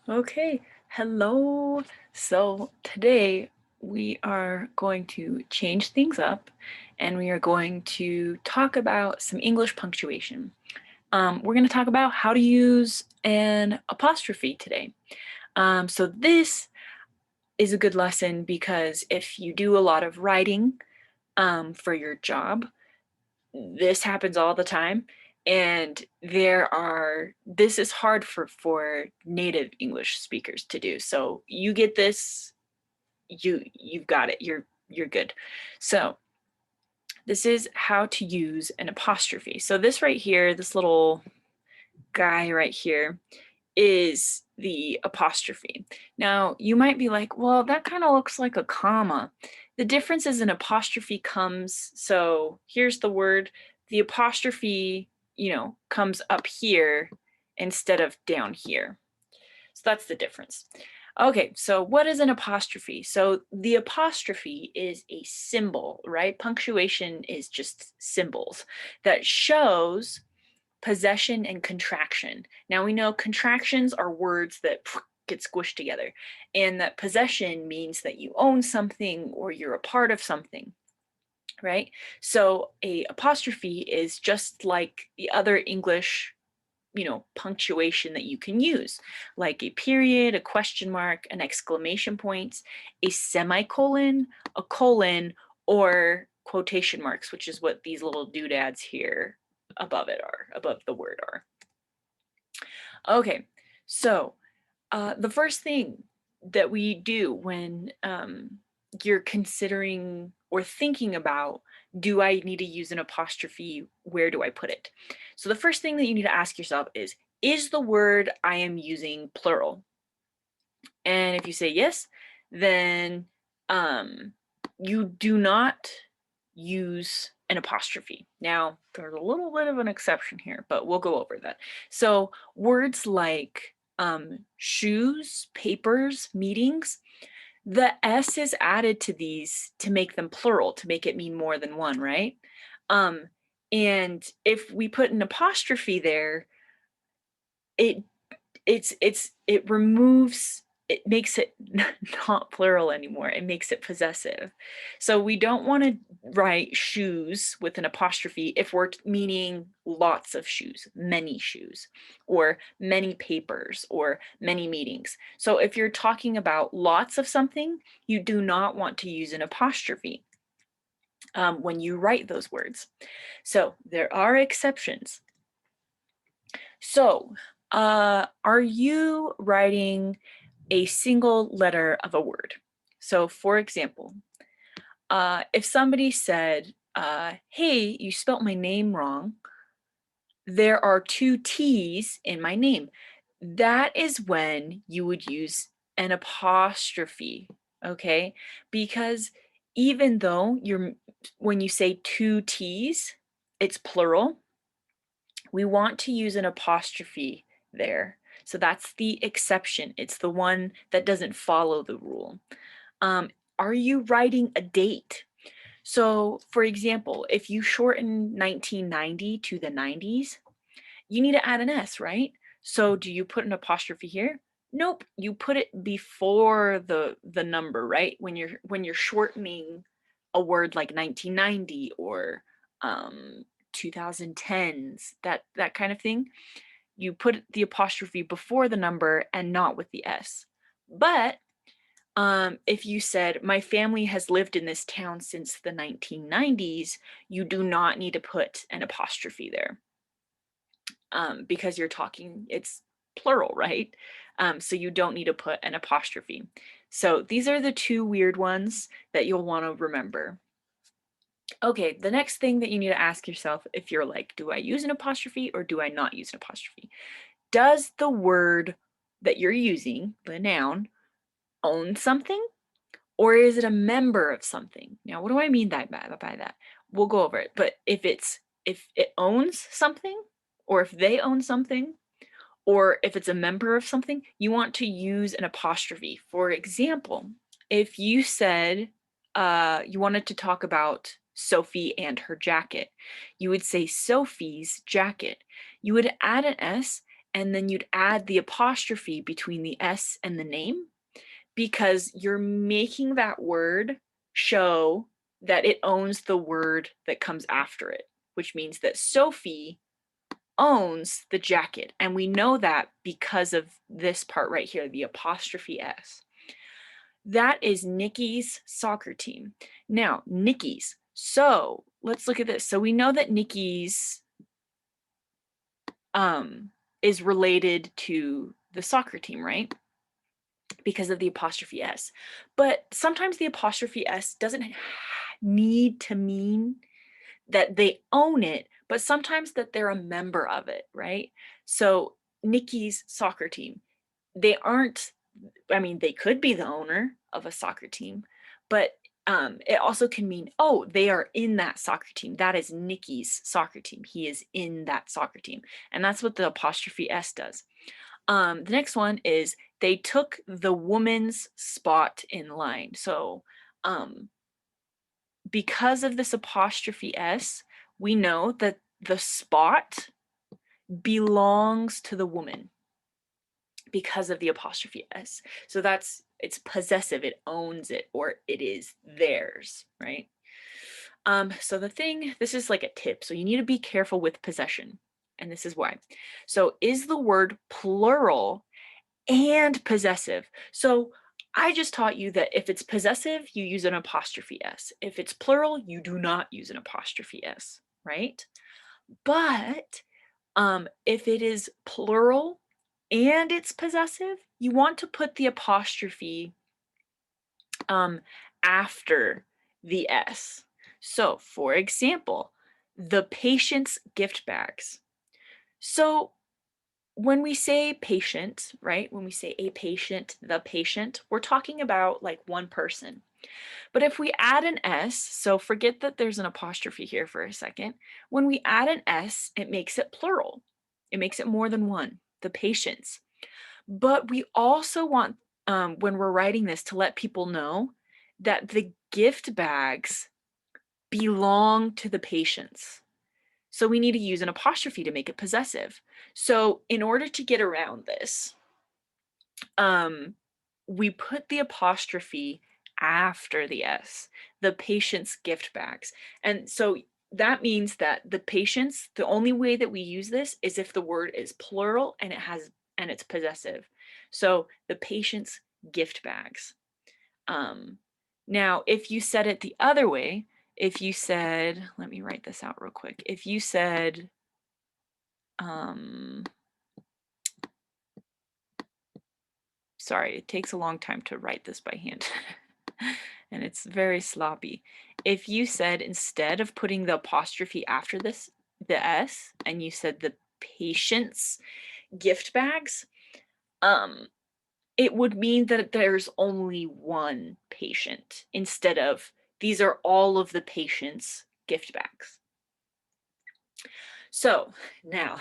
Okay, hello. So today we are going to change things up and we are going to talk about some English punctuation. We're going to talk about how to use an apostrophe today. So this is a good lesson because if you do a lot of writing for your job, this happens all the time, and this is hard for native English speakers to do. So you get this, you've got it, you're good. So this is how to use an apostrophe. So this right here, this little guy right here, is the apostrophe. Now, you might be like, well, that kind of looks like a comma. The difference is an apostrophe comes, so here's the word, the apostrophe, comes up here instead of down here. So that's the difference. Okay, so what is an apostrophe? So the apostrophe is a symbol, right? Punctuation is just symbols that shows possession and contraction. Now we know contractions are words that get squished together, and that possession means that you own something or you're a part of something, right? So a apostrophe is just like the other English punctuation that you can use, like a period, a question mark, an exclamation point, a semicolon, a colon, or quotation marks, which is what these little doodads here above it are, above the word are. Okay, so the first thing that we do when you're considering or thinking about, do I need to use an apostrophe? Where do I put it? So the first thing that you need to ask yourself is the word I am using plural? And if you say yes, then you do not use an apostrophe. Now, there's a little bit of an exception here, but we'll go over that. So words like shoes, papers, meetings, the S is added to these to make them plural, to make it mean more than one, right? Um, and if we put an apostrophe there, it it removes, it makes it not plural anymore. It makes it possessive. So we don't want to write shoes with an apostrophe if we're meaning lots of shoes, many shoes, or many papers, or many meetings. So if you're talking about lots of something, you do not want to use an apostrophe when you write those words. So there are exceptions. So are you writing a single letter of a word? So for example, if somebody said, hey, you spelt my name wrong, there are two T's in my name. That is when you would use an apostrophe, okay? Because even though when you say two T's, it's plural, we want to use an apostrophe there. So that's the exception. It's the one that doesn't follow the rule. Are you writing a date? So for example, if you shorten 1990 to the 90s, you need to add an S, right? So do you put an apostrophe here? Nope, you put it before the number, right? When you're shortening a word like 1990 or 2010s, that kind of thing, you put the apostrophe before the number and not with the S. But if you said, my family has lived in this town since the 1990s, you do not need to put an apostrophe there because you're talking, it's plural, right? So you don't need to put an apostrophe. So these are the two weird ones that you'll want to remember. Okay, the next thing that you need to ask yourself, if you're like, do I use an apostrophe or do I not use an apostrophe? Does the word that you're using, the noun, own something? Or is it a member of something? Now, what do I mean by that? We'll go over it. But if it owns something, or if they own something, or if it's a member of something, you want to use an apostrophe. For example, if you said you wanted to talk about Sophie and her jacket, you would say Sophie's jacket. You would add an S and then you'd add the apostrophe between the S and the name, because you're making that word show that it owns the word that comes after it, which means that Sophie owns the jacket. And we know that because of this part right here, the apostrophe S. That is Nikki's soccer team. Now, Nikki's. So let's look at this. So we know that Nikki's is related to the soccer team, right? Because of the apostrophe S. But sometimes the apostrophe S doesn't need to mean that they own it, but sometimes that they're a member of it, right? So Nikki's soccer team, they aren't, I mean, they could be the owner of a soccer team, but it also can mean, oh, they are in that soccer team. That is Nikki's soccer team. He is in that soccer team. And that's what the apostrophe S does. The next one is they took the woman's spot in line. So because of this apostrophe S, we know that the spot belongs to the woman because of the apostrophe S. So it's possessive, it owns it, or it is theirs, right? So this is like a tip. So you need to be careful with possession. And this is why. So is the word plural and possessive? So I just taught you that if it's possessive, you use an apostrophe S. If it's plural, you do not use an apostrophe S, right? But if it is plural and it's possessive, you want to put the apostrophe after the S. So, for example, the patient's gift bags. So, when we say patient, right? When we say a patient, the patient, we're talking about like one person. But if we add an S, so forget that there's an apostrophe here for a second. When we add an S, it makes it plural. It makes it more than one, the patients. But we also want, when we're writing this, to let people know that the gift bags belong to the patients. So we need to use an apostrophe to make it possessive. So in order to get around this, we put the apostrophe after the S, the patient's gift bags. And so that means that the patients, the only way that we use this is if the word is plural and it's possessive. So the patient's gift bags. Now, if you said it the other way, if you said, let me write this out real quick. If you said, sorry, it takes a long time to write this by hand. And it's very sloppy. If you said, instead of putting the apostrophe after this, the S, and you said the patient's gift bags, it would mean that there's only one patient instead of these are all of the patient's gift bags. So now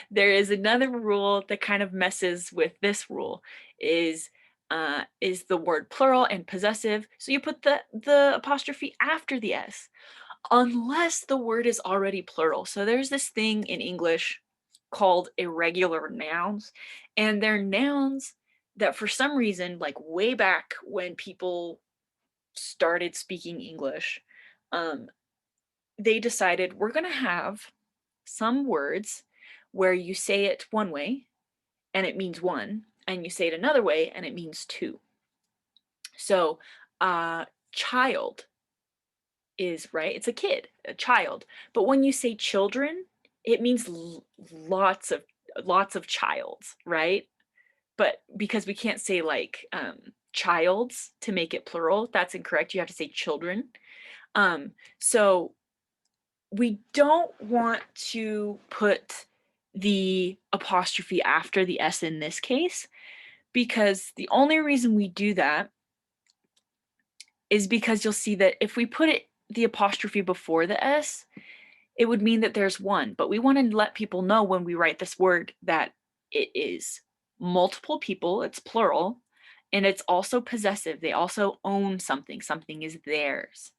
there is another rule that kind of messes with this rule is the word plural and possessive. So you put the apostrophe after the S, unless the word is already plural. So there's this thing in English called irregular nouns, and they're nouns that for some reason, like way back when people started speaking English, they decided we're going to have some words where you say it one way and it means one, and you say it another way and it means two. So, child is, right? It's a kid, a child. But when you say children, it means lots of childs, right? But because we can't say like childs to make it plural, that's incorrect. You have to say children. So we don't want to put the apostrophe after the S in this case, because the only reason we do that is because you'll see that if we put the apostrophe before the S, it would mean that there's one. But we want to let people know when we write this word that it is multiple people, it's plural, and it's also possessive. They also own something, something is theirs.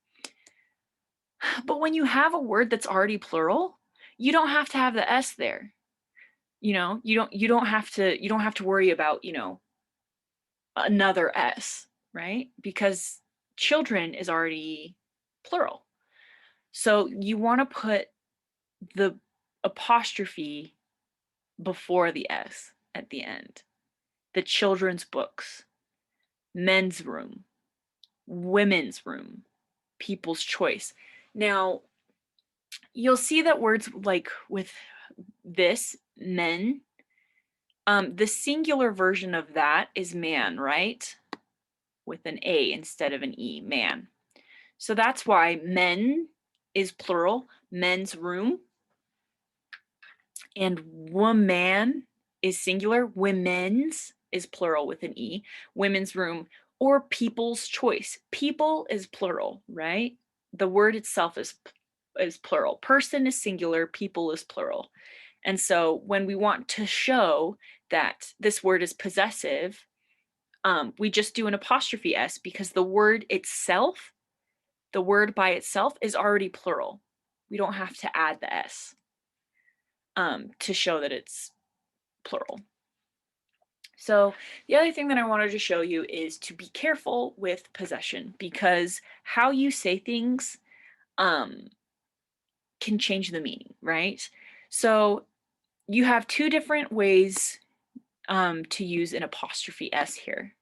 But when you have a word that's already plural, you don't have to have the S there. You know, you don't have to worry about, another S, right? Because children is already plural. So you want to put the apostrophe before the S at the end. The children's books, men's room, women's room, people's choice. Now, you'll see that words like with this, men, the singular version of that is man, right? With an A instead of an E, man. So that's why men is plural, men's room, and woman is singular, women's is plural with an E, women's room, or people's choice. People is plural, right? The word itself is plural. Person is singular, people is plural. And so when we want to show that this word is possessive, we just do an apostrophe S because the word itself, the word by itself is already plural. We don't have to add the S to show that it's plural. So the other thing that I wanted to show you is to be careful with possession because how you say things can change the meaning, right? So you have two different ways to use an apostrophe S here.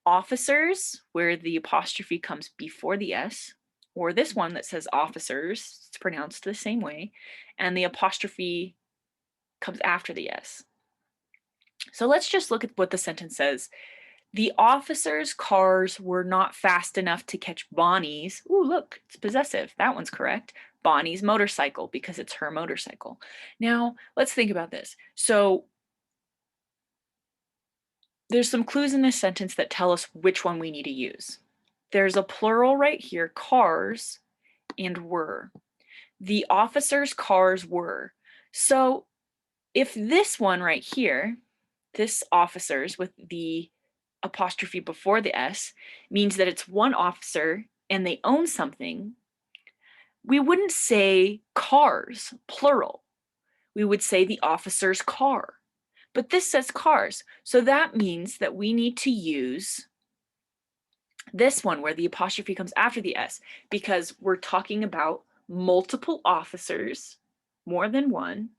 Officers, where the apostrophe comes before the S, or this one that says officers, it's pronounced the same way, and the apostrophe comes after the S. So let's just look at what the sentence says. The officers' cars were not fast enough to catch Bonnie's. Ooh, look, it's possessive. That one's correct. Bonnie's motorcycle because it's her motorcycle. Now, let's think about this. So there's some clues in this sentence that tell us which one we need to use. There's a plural right here, cars and were. The officers' cars were. So if this one right here, this officers with the apostrophe before the S, means that it's one officer and they own something, we wouldn't say cars, plural. We would say the officer's car. But this says cars. So that means that we need to use this one where the apostrophe comes after the S because we're talking about multiple officers, more than one,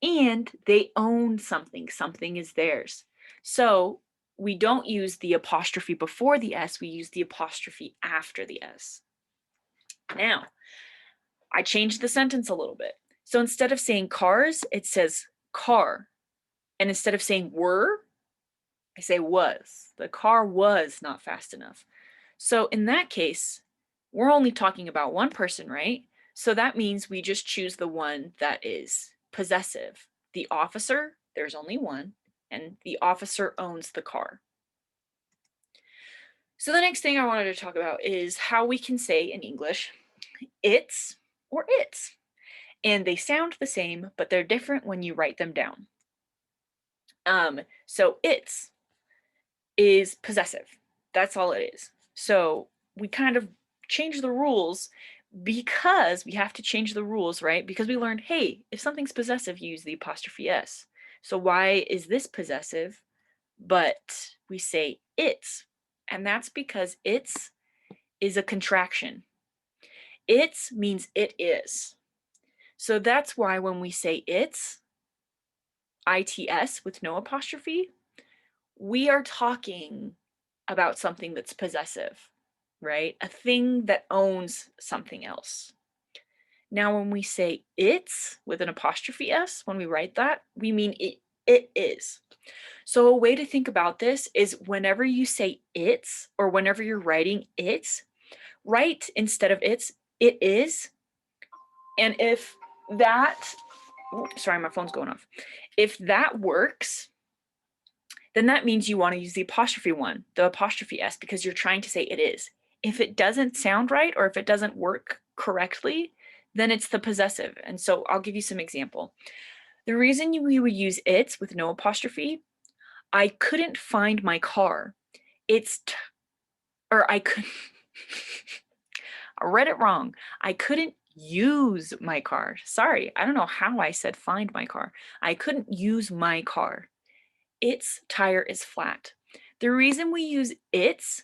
and they own something. Something is theirs. So we don't use the apostrophe before the S, we use the apostrophe after the S. Now, I changed the sentence a little bit. So instead of saying cars, it says car. And instead of saying were, I say was. The car was not fast enough. So in that case, we're only talking about one person, right? So that means we just choose the one that is possessive. The officer, there's only one, and the officer owns the car. So the next thing I wanted to talk about is how we can say in English, it's or its. And they sound the same, but they're different when you write them down. So its is possessive. That's all it is. So we kind of change the rules because we have to change the rules, right? Because we learned, hey, if something's possessive, you use the apostrophe S. So why is this possessive? But we say its, and that's because its is a contraction. Its means it is. So that's why when we say its, its with no apostrophe, we are talking about something that's possessive, right? A thing that owns something else. Now, when we say it's with an apostrophe S, when we write that, we mean it is. So a way to think about this is whenever you say it's, or whenever you're writing it's, write instead of it's, it is. And if that, sorry, my phone's going off. If that works, then that means you want to use the apostrophe one, the apostrophe S, because you're trying to say it is. If it doesn't sound right or if it doesn't work correctly, then it's the possessive. And so I'll give you some example. The reason we would use it's with no apostrophe, I couldn't find my car. Or I could, I read it wrong. I couldn't use my car. Sorry, I don't know how I said find my car. I couldn't use my car. Its tire is flat. The reason we use its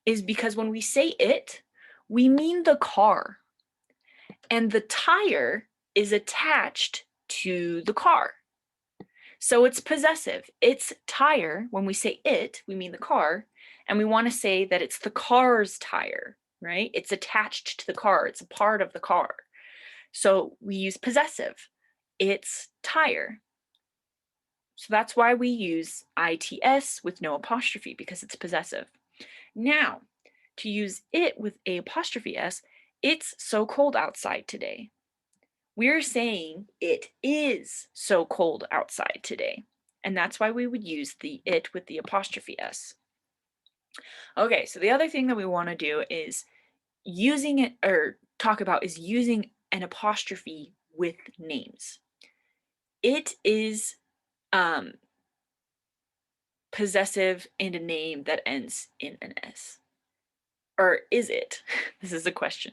is because when we say it, we mean the car. And the tire is attached to the car. So it's possessive. Its tire, when we say it, we mean the car, and we want to say that it's the car's tire, right? It's attached to the car. It's a part of the car. So we use possessive. Its tire. So that's why we use its with no apostrophe, because it's possessive. Now, to use it with a apostrophe s, it's so cold outside today. We're saying it is so cold outside today. And that's why we would use the it with the apostrophe s. Okay, so the other thing that we want to do is using it, or talk about, is using an apostrophe with names. It is possessive and a name that ends in an s. Or is it? This is a question.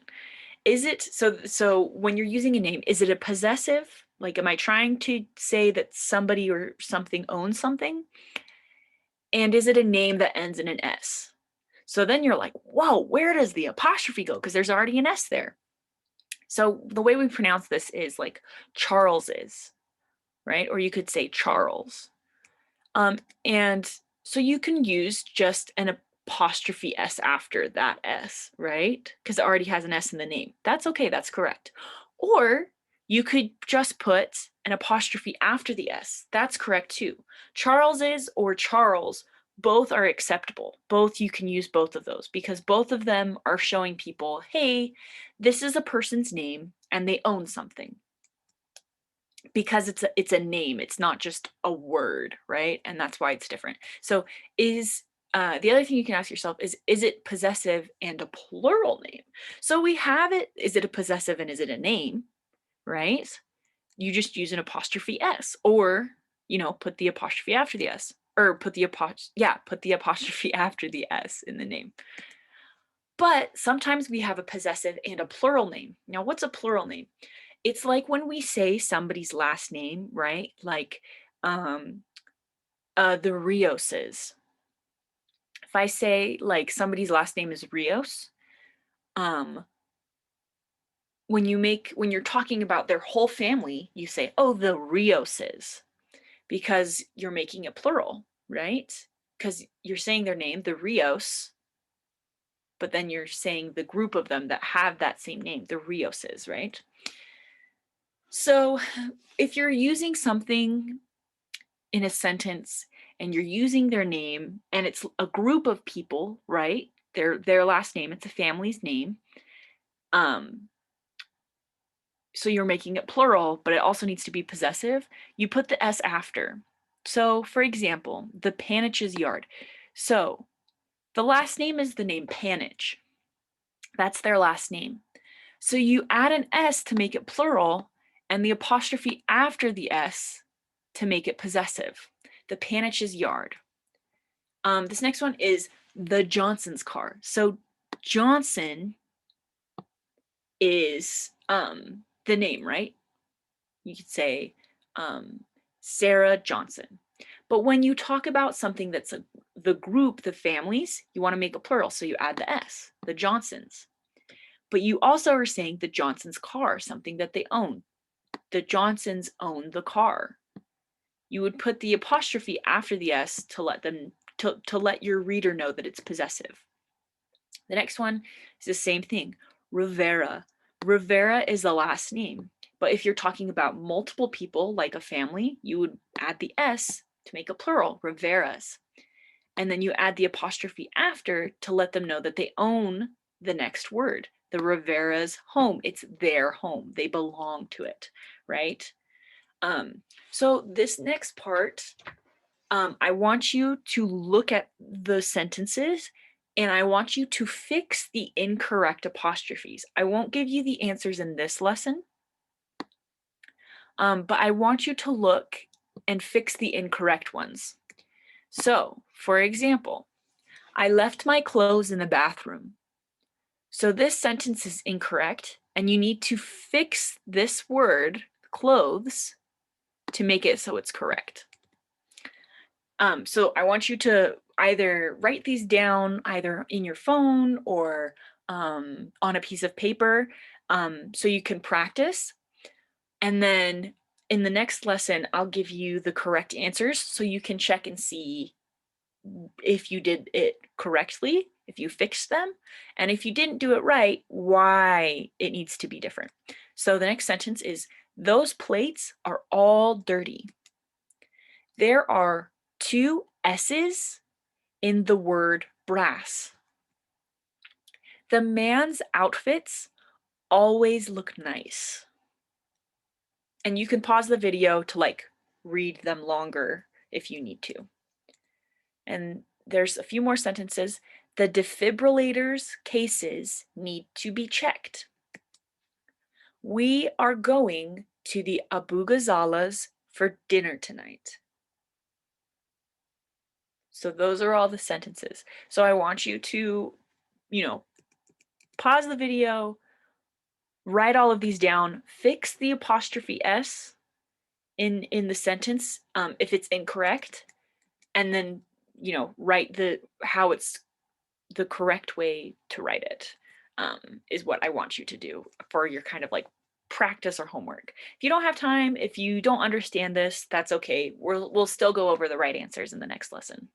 Is it, so when you're using a name, is it a possessive? Like, am I trying to say that somebody or something owns something? And is it a name that ends in an S? So then you're like, whoa, where does the apostrophe go? Because there's already an S there. So the way we pronounce this is like Charles is, right? Or you could say Charles. And so you can use just an apostrophe S after that S, right? Because it already has an S in the name. That's okay, that's correct. Or you could just put an apostrophe after the S. That's correct too. Charles's or Charles, both are acceptable. Both, you can use both of those because both of them are showing people, hey, this is a person's name and they own something. Because it's a name, it's not just a word, right? And that's why it's different. So is the other thing you can ask yourself is it possessive and a plural name? So we have it, is it a possessive and is it a name, right? You just use an apostrophe s, or put the apostrophe after the s, or put the apostrophe after the s in the name. But sometimes we have a possessive and a plural name. Now, what's a plural name? It's like when we say somebody's last name, right? Like the Rioses. If I say like somebody's last name is Rios, um, when you're talking about their whole family, you say, oh, the Rioses, because you're making it plural, right? Because you're saying their name, the Rios, but then you're saying the group of them that have that same name, the Rioses, right? So if you're using something in a sentence and you're using their name and it's a group of people, right? Their last name, it's a family's name. So you're making it plural, but it also needs to be possessive. You put the S after. So for example, the Panich's yard. So the last name is the name Panich. That's their last name. So you add an S to make it plural and the apostrophe after the S to make it possessive. The Panich's yard. This next one is the Johnson's car. So Johnson is the name, right? You could say Sarah Johnson. But when you talk about something that's the group, the families, you want to make it plural. So you add the S, the Johnsons. But you also are saying the Johnson's car, something that they own. The Johnsons own the car. You would put the apostrophe after the S to let them to let your reader know that it's possessive. The next one is the same thing, Rivera. Rivera is the last name, but if you're talking about multiple people, like a family, you would add the S to make a plural, Riveras. And then you add the apostrophe after to let them know that they own the next word, the Rivera's home. It's their home. They belong to it, right? So this next part, I want you to look at the sentences and I want you to fix the incorrect apostrophes. I won't give you the answers in this lesson, but I want you to look and fix the incorrect ones. So, for example, I left my clothes in the bathroom. So this sentence is incorrect and you need to fix this word, clothes, to make it so it's correct. So I want you to either write these down either in your phone or on a piece of paper, so you can practice. And then in the next lesson, I'll give you the correct answers so you can check and see if you did it correctly, if you fixed them, and if you didn't do it right, why it needs to be different. So the next sentence is, those plates are all dirty. There are 2 S's in the word brass. The man's outfits always look nice. And you can pause the video to like read them longer if you need to. And there's a few more sentences. The defibrillator's cases need to be checked. We are going to the Abu Ghazala's for dinner tonight. So those are all the sentences. So I want you to, pause the video, write all of these down, fix the apostrophe S in the sentence if it's incorrect, and then write how it's the correct way to write it, is what I want you to do for your kind of like practice or homework. If you don't have time, if you don't understand this, that's okay. We'll still go over the right answers in the next lesson.